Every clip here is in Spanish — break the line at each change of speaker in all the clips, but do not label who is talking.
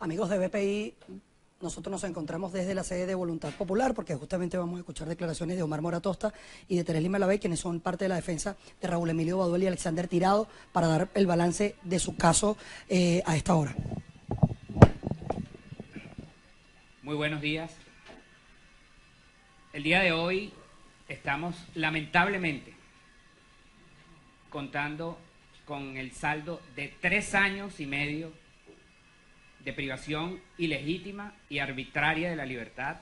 Amigos de BPI, nosotros nos encontramos desde la sede de Voluntad Popular porque justamente vamos a escuchar declaraciones de Omar Mora Tosta y de Teresa Lima Lavey, quienes son parte de la defensa de Raúl Emilio Baduel y Alexander Tirado, para dar el balance de su caso a esta hora.
Muy buenos días. El día de hoy estamos lamentablemente contando con el saldo de 3 años y medio de privación ilegítima y arbitraria de la libertad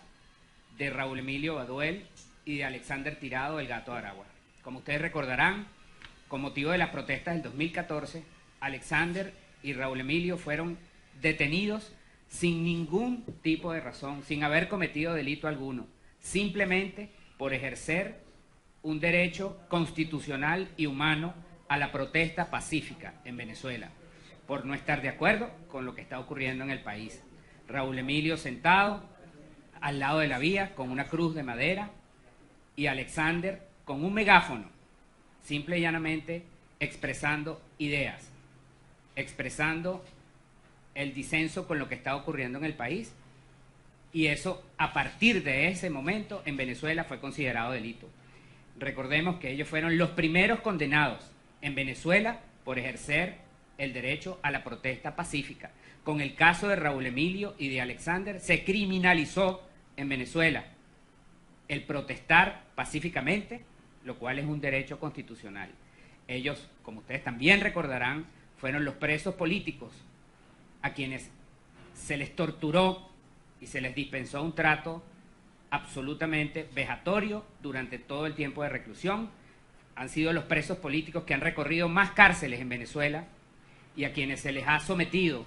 de Raúl Emilio Baduel y de Alexander Tirado, el Gato de Aragua. Como ustedes recordarán, con motivo de las protestas del 2014, Alexander y Raúl Emilio fueron detenidos sin ningún tipo de razón, sin haber cometido delito alguno, simplemente por ejercer un derecho constitucional y humano a la protesta pacífica en Venezuela, por no estar de acuerdo con lo que está ocurriendo en el país. Raúl Emilio sentado al lado de la vía con una cruz de madera y Alexander con un megáfono, simple y llanamente expresando ideas, expresando el disenso con lo que está ocurriendo en el país, y eso a partir de ese momento en Venezuela fue considerado delito. Recordemos que ellos fueron los primeros condenados en Venezuela por ejercer el derecho a la protesta pacífica. Con el caso de Raúl Emilio y de Alexander se criminalizó en Venezuela el protestar pacíficamente, lo cual es un derecho constitucional. Ellos, como ustedes también recordarán, fueron los presos políticos a quienes se les torturó y se les dispensó un trato absolutamente vejatorio durante todo el tiempo de reclusión. Han sido los presos políticos que han recorrido más cárceles en Venezuela y a quienes se les ha sometido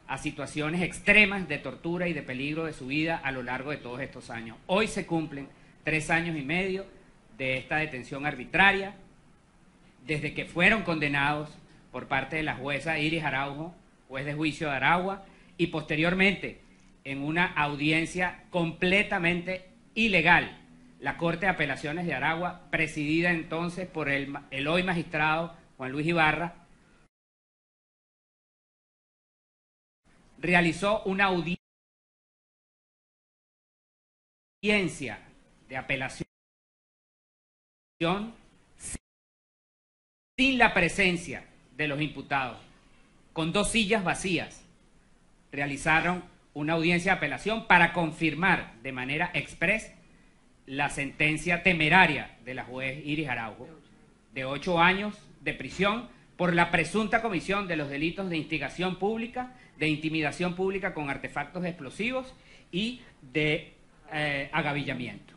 a situaciones extremas de tortura y de peligro de su vida a lo largo de todos estos años. Hoy se cumplen 3 años y medio de esta detención arbitraria, desde que fueron condenados por parte de la jueza Iris Araujo, juez de juicio de Aragua, y posteriormente en una audiencia completamente ilegal, la Corte de Apelaciones de Aragua, presidida entonces por el hoy magistrado Juan Luis Ibarra, realizó una audiencia de apelación sin la presencia de los imputados, con 2 sillas vacías. Realizaron una audiencia de apelación para confirmar de manera express la sentencia temeraria de la juez Iris Araujo de 8 años de prisión por la presunta comisión de los delitos de instigación pública, de intimidación pública con artefactos explosivos y de agavillamiento.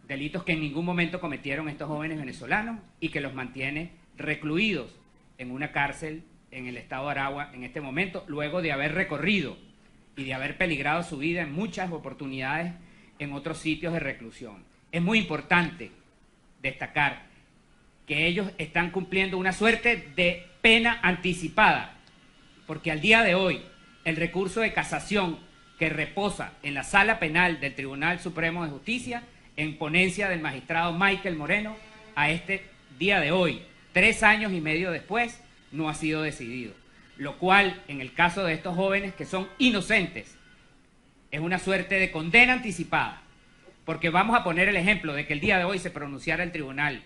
Delitos que en ningún momento cometieron estos jóvenes venezolanos y que los mantiene recluidos en una cárcel en el estado de Aragua en este momento, luego de haber recorrido y de haber peligrado su vida en muchas oportunidades en otros sitios de reclusión. Es muy importante destacar que ellos están cumpliendo una suerte de pena anticipada, porque al día de hoy el recurso de casación que reposa en la Sala Penal del Tribunal Supremo de Justicia, en ponencia del magistrado Michael Moreno, a este día de hoy, 3 años y medio después, no ha sido decidido, lo cual en el caso de estos jóvenes que son inocentes es una suerte de condena anticipada, porque vamos a poner el ejemplo de que el día de hoy se pronunciara el tribunal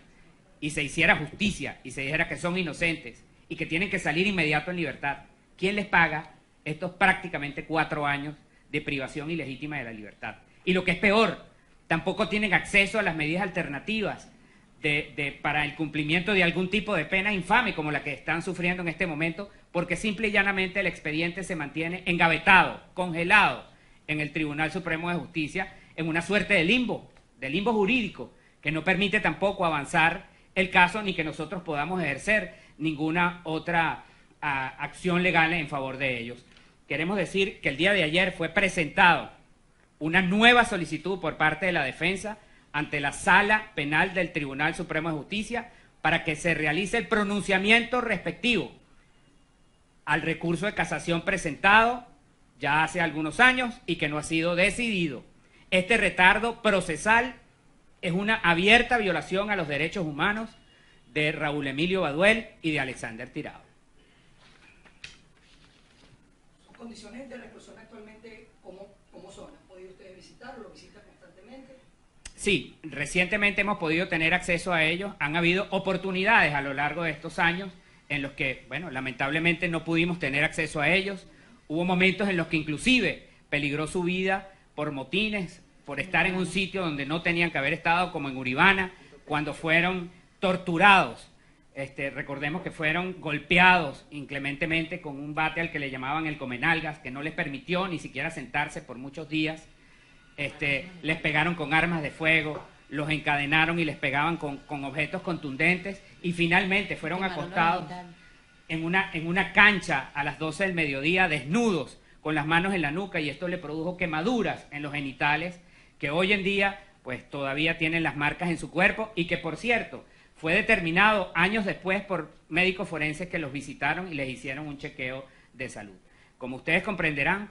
y se hiciera justicia y se dijera que son inocentes y que tienen que salir inmediato en libertad. ¿Quién les paga estos prácticamente 4 años de privación ilegítima de la libertad? Y lo que es peor, tampoco tienen acceso a las medidas alternativas para el cumplimiento de algún tipo de pena infame como la que están sufriendo en este momento, porque simple y llanamente el expediente se mantiene engavetado, congelado en el Tribunal Supremo de Justicia, en una suerte de limbo jurídico, que no permite tampoco avanzar el caso ni que nosotros podamos ejercer ninguna otra acción legal en favor de ellos. Queremos decir que el día de ayer fue presentado una nueva solicitud por parte de la defensa ante la Sala Penal del Tribunal Supremo de Justicia para que se realice el pronunciamiento respectivo al recurso de casación presentado ya hace algunos años y que no ha sido decidido. Este retardo procesal es una abierta violación a los derechos humanos de Raúl Emilio Baduel y de Alexander Tirado.
condiciones de reclusión actualmente, ¿cómo son? ¿Han podido ustedes visitarlo? ¿Lo visitan constantemente?
Sí, recientemente hemos podido tener acceso a ellos. Han habido oportunidades a lo largo de estos años en los que, bueno, lamentablemente no pudimos tener acceso a ellos. Hubo momentos en los que inclusive peligró su vida por motines, por estar en un sitio donde no tenían que haber estado, como en Uribana, cuando fueron torturados. Recordemos que fueron golpeados inclementemente con un bate al que le llamaban el comenalgas, que no les permitió ni siquiera sentarse por muchos días. Les pegaron con armas de fuego, los encadenaron y les pegaban con objetos contundentes y finalmente fueron acostados en una cancha a las 12 del mediodía, desnudos, con las manos en la nuca, y esto le produjo quemaduras en los genitales que hoy en día pues todavía tienen las marcas en su cuerpo y que, por cierto, fue determinado años después por médicos forenses que los visitaron y les hicieron un chequeo de salud. Como ustedes comprenderán,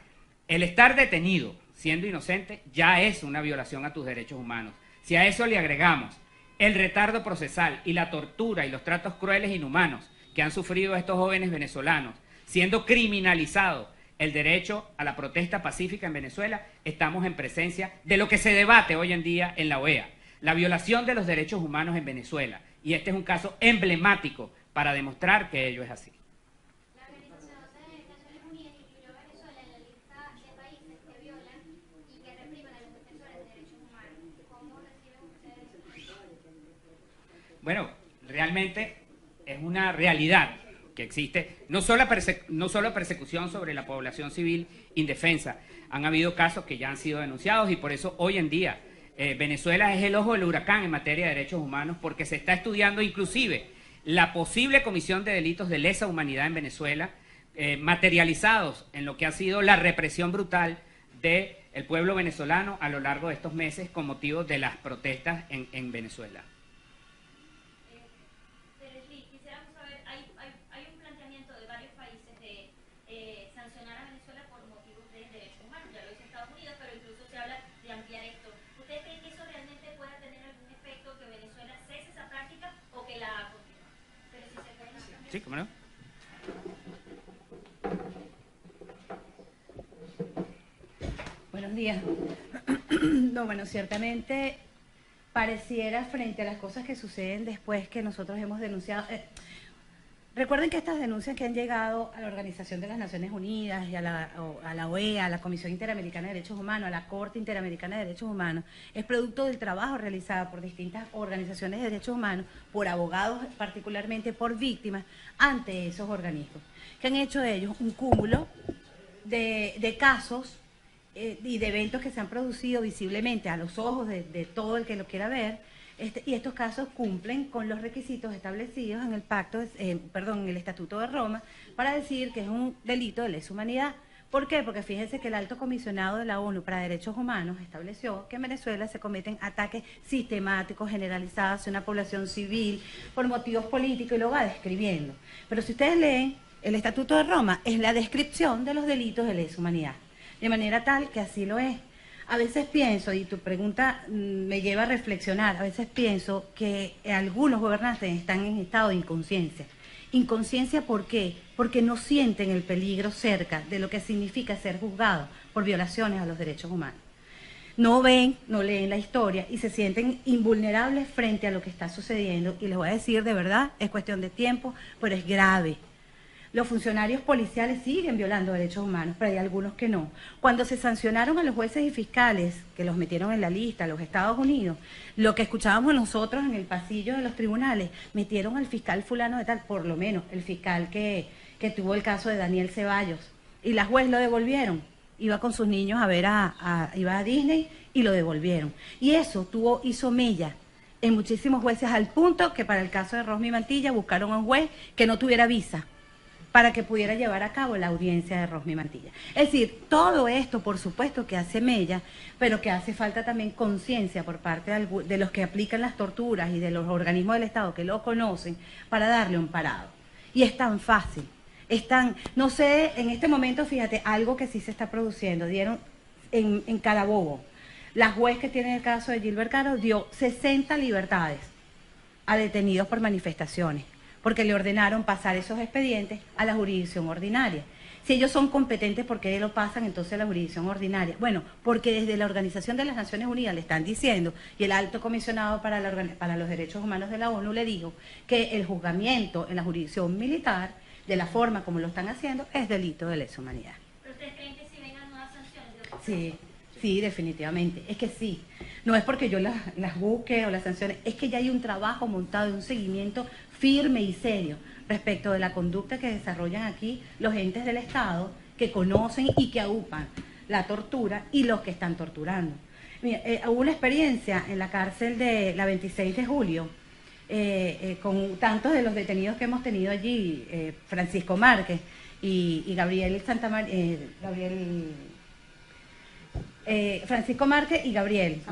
el estar detenido siendo inocente ya es una violación a tus derechos humanos. Si a eso le agregamos el retardo procesal y la tortura y los tratos crueles e inhumanos que han sufrido estos jóvenes venezolanos, siendo criminalizado el derecho a la protesta pacífica en Venezuela, estamos en presencia de lo que se debate hoy en día en la OEA, la violación de los derechos humanos en Venezuela. Y este es un caso emblemático para demostrar que ello es así.
La Organización de Naciones Unidas incluyó a Venezuela en la lista de países que violan y que reprimen a los defensores de derechos humanos. ¿Cómo reciben ustedes?
Bueno, realmente es una realidad que existe, no solo persecución sobre la población civil indefensa. Han habido casos que ya han sido denunciados y por eso hoy en día Venezuela es el ojo del huracán en materia de derechos humanos, porque se está estudiando inclusive la posible comisión de delitos de lesa humanidad en Venezuela, materializados en lo que ha sido la represión brutal del pueblo venezolano a lo largo de estos meses con motivo de las protestas en Venezuela. Sí, ¿cómo no?
Buenos días. No, bueno, ciertamente pareciera, frente a las cosas que suceden después que nosotros hemos denunciado. Recuerden que estas denuncias que han llegado a la Organización de las Naciones Unidas y a la OEA, a la Comisión Interamericana de Derechos Humanos, a la Corte Interamericana de Derechos Humanos, es producto del trabajo realizado por distintas organizaciones de derechos humanos, por abogados particularmente, por víctimas, ante esos organismos, que han hecho de ellos un cúmulo de casos y de eventos que se han producido visiblemente a los ojos de todo el que lo quiera ver. Y estos casos cumplen con los requisitos establecidos en el en el Estatuto de Roma, para decir que es un delito de lesa humanidad. ¿Por qué? Porque fíjense que el Alto Comisionado de la ONU para Derechos Humanos estableció que en Venezuela se cometen ataques sistemáticos, generalizados hacia una población civil por motivos políticos, y lo va describiendo. Pero si ustedes leen el Estatuto de Roma, es la descripción de los delitos de lesa humanidad, de manera tal que así lo es. A veces pienso, y tu pregunta me lleva a reflexionar, a veces pienso que algunos gobernantes están en estado de inconsciencia. ¿Inconsciencia por qué? Porque no sienten el peligro cerca de lo que significa ser juzgado por violaciones a los derechos humanos. No ven, no leen la historia y se sienten invulnerables frente a lo que está sucediendo. Y les voy a decir, de verdad, es cuestión de tiempo, pero es grave. Los funcionarios policiales siguen violando derechos humanos, pero hay algunos que no. Cuando se sancionaron a los jueces y fiscales, que los metieron en la lista, a los Estados Unidos, lo que escuchábamos nosotros en el pasillo de los tribunales, metieron al fiscal fulano de tal, por lo menos el fiscal que tuvo el caso de Daniel Ceballos, y la juez lo devolvieron. Iba con sus niños a ver iba a Disney y lo devolvieron. Y eso hizo mella en muchísimos jueces, al punto que para el caso de Rosmi Mantilla buscaron a un juez que no tuviera visa para que pudiera llevar a cabo la audiencia de Rosmi Mantilla. Es decir, todo esto, por supuesto, que hace mella, pero que hace falta también conciencia por parte de los que aplican las torturas y de los organismos del Estado que lo conocen, para darle un parado. Y es tan fácil. No sé, en este momento, fíjate, algo que sí se está produciendo. Dieron en Carabobo, la juez que tiene el caso de Gilbert Caro dio 60 libertades a detenidos por manifestaciones, porque le ordenaron pasar esos expedientes a la jurisdicción ordinaria. Si ellos son competentes, ¿por qué lo pasan entonces a la jurisdicción ordinaria? Bueno, porque desde la Organización de las Naciones Unidas le están diciendo, y el alto comisionado para los derechos humanos de la ONU le dijo, que el juzgamiento en la jurisdicción militar, de la forma como lo están haciendo, es delito de lesa humanidad.
¿Pero ustedes creen que si vengan nuevas sanciones?
Sí, sí, definitivamente. Es que sí. No es porque yo las busque o las sanciones, es que ya hay un trabajo montado, un seguimiento firme y serio respecto de la conducta que desarrollan aquí los entes del Estado que conocen y que aupan la tortura y los que están torturando. Mira, hubo una experiencia en la cárcel de la 26 de julio con tantos de los detenidos que hemos tenido allí, Francisco Márquez y Gabriel Francisco Márquez y Gabriel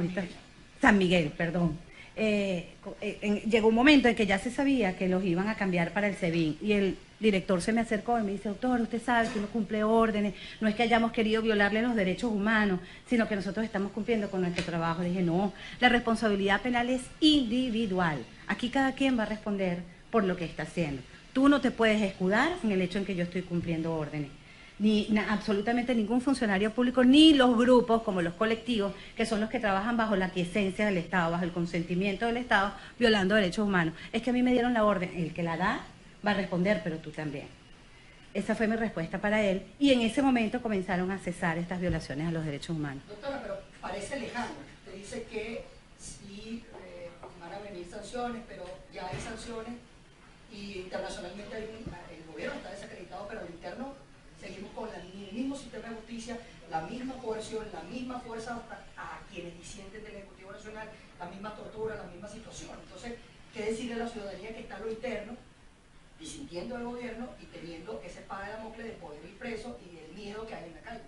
San Miguel, perdón. Llegó un momento en que ya se sabía que los iban a cambiar para el SEBIN y el director se me acercó y me dice, doctor, usted sabe que uno cumple órdenes, no es que hayamos querido violarle los derechos humanos, sino que nosotros estamos cumpliendo con nuestro trabajo. Dije, no, la responsabilidad penal es individual. Aquí cada quien va a responder por lo que está haciendo. Tú no te puedes escudar en el hecho en que yo estoy cumpliendo órdenes. Absolutamente ningún funcionario público, ni los grupos como los colectivos, que son los que trabajan bajo la quiesencia del Estado, bajo el consentimiento del Estado, violando derechos humanos. Es que a mí me dieron la orden, el que la da va a responder, pero tú también. Esa fue mi respuesta para él, y en ese momento comenzaron a cesar estas violaciones a los derechos humanos.
Doctora, pero parece lejano. Te dice que sí van a venir sanciones, pero ya hay sanciones, y internacionalmente el gobierno está desacreditado, pero al interno seguimos con el mismo sistema de justicia, la misma coerción, la misma fuerza a quienes disienten del Ejecutivo Nacional, la misma tortura, la misma situación. Entonces, ¿qué decirle a la ciudadanía que está en lo interno, disintiendo al gobierno y teniendo ese espada de Damocles de poder ir preso y el miedo que hay en la calle?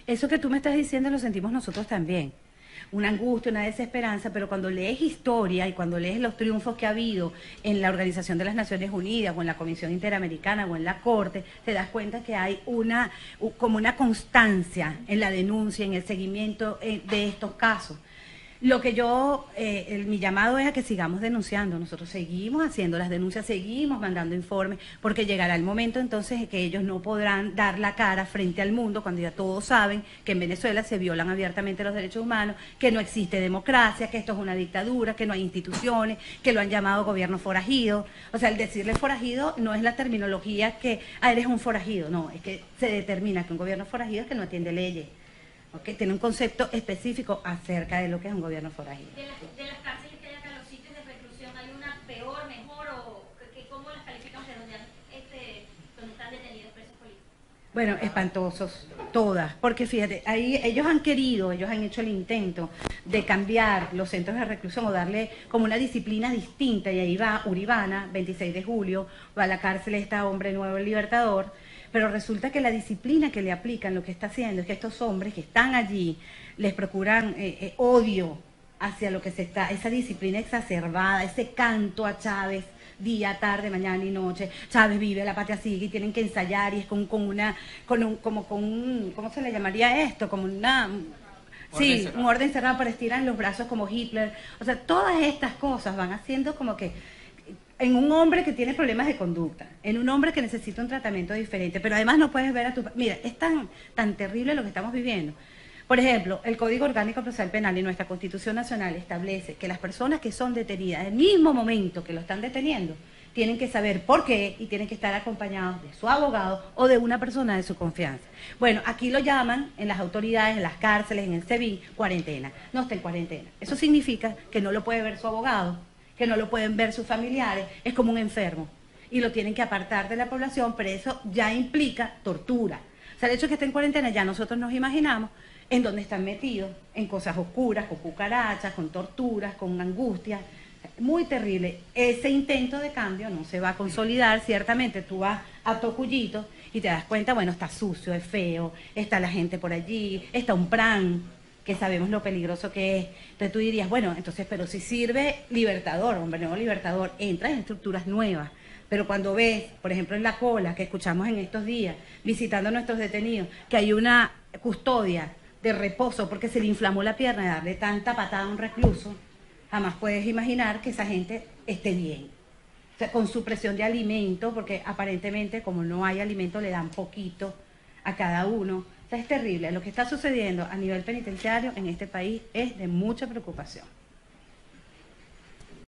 Eso que tú me estás diciendo lo sentimos nosotros también. Una angustia, una desesperanza, pero cuando lees historia y cuando lees los triunfos que ha habido en la Organización de las Naciones Unidas o en la Comisión Interamericana o en la Corte, te das cuenta que hay como una constancia en la denuncia, en el seguimiento de estos casos. Lo que mi llamado es a que sigamos denunciando. Nosotros seguimos haciendo las denuncias, seguimos mandando informes, porque llegará el momento entonces en que ellos no podrán dar la cara frente al mundo cuando ya todos saben que en Venezuela se violan abiertamente los derechos humanos, que no existe democracia, que esto es una dictadura, que no hay instituciones, que lo han llamado gobierno forajido. O sea, el decirle forajido no es la terminología que eres un forajido, no, es que se determina que un gobierno forajido es que no atiende leyes. Okay, tiene un concepto específico acerca de lo que es un gobierno forajido.
De las cárceles que hay acá, los sitios de reclusión, ¿hay una peor, mejor o cómo las califican ustedes donde están detenidos presos políticos?
Bueno, espantosos, todas, porque fíjate, ahí ellos han hecho el intento de cambiar los centros de reclusión o darle como una disciplina distinta, y ahí va Uribana, 26 de julio, va a la cárcel esta Hombre Nuevo El Libertador. Pero resulta que la disciplina que le aplican, lo que está haciendo es que estos hombres que están allí les procuran odio hacia lo que esa disciplina exacerbada, ese canto a Chávez día, tarde, mañana y noche. Chávez vive, la patria sigue, y tienen que ensayar, y es ¿cómo se le llamaría esto? Como un orden cerrado, para estirar los brazos como Hitler. O sea, todas estas cosas van haciendo como que en un hombre que tiene problemas de conducta, en un hombre que necesita un tratamiento diferente, pero además no puedes ver a tu... Mira, es tan terrible lo que estamos viviendo. Por ejemplo, el Código Orgánico Procesal Penal y nuestra Constitución Nacional establece que las personas que son detenidas, en el mismo momento que lo están deteniendo, tienen que saber por qué y tienen que estar acompañados de su abogado o de una persona de su confianza. Bueno, aquí lo llaman en las autoridades, en las cárceles, en el SEBIN, cuarentena. No está en cuarentena. Eso significa que no lo puede ver su abogado, que no lo pueden ver sus familiares, es como un enfermo y lo tienen que apartar de la población, pero eso ya implica tortura. O sea, el hecho de que esté en cuarentena, ya nosotros nos imaginamos en dónde están metidos, en cosas oscuras, con cucarachas, con torturas, con angustia. Muy terrible. Ese intento de cambio no se va a consolidar, ciertamente. Tú vas a Tocuyito y te das cuenta, bueno, está sucio, es feo, está la gente por allí, está un pran, que sabemos lo peligroso que es. Entonces tú dirías, bueno, entonces, pero si sirve Libertador, Hombre Nuevo Libertador, entra en estructuras nuevas. Pero cuando ves, por ejemplo, en La Cola, que escuchamos en estos días, visitando a nuestros detenidos, que hay una custodia de reposo porque se le inflamó la pierna de darle tanta patada a un recluso, jamás puedes imaginar que esa gente esté bien. O sea, con su presión de alimento, porque aparentemente como no hay alimento le dan poquito, a cada uno. O sea, es terrible. Lo que está sucediendo a nivel penitenciario en este país es de mucha preocupación.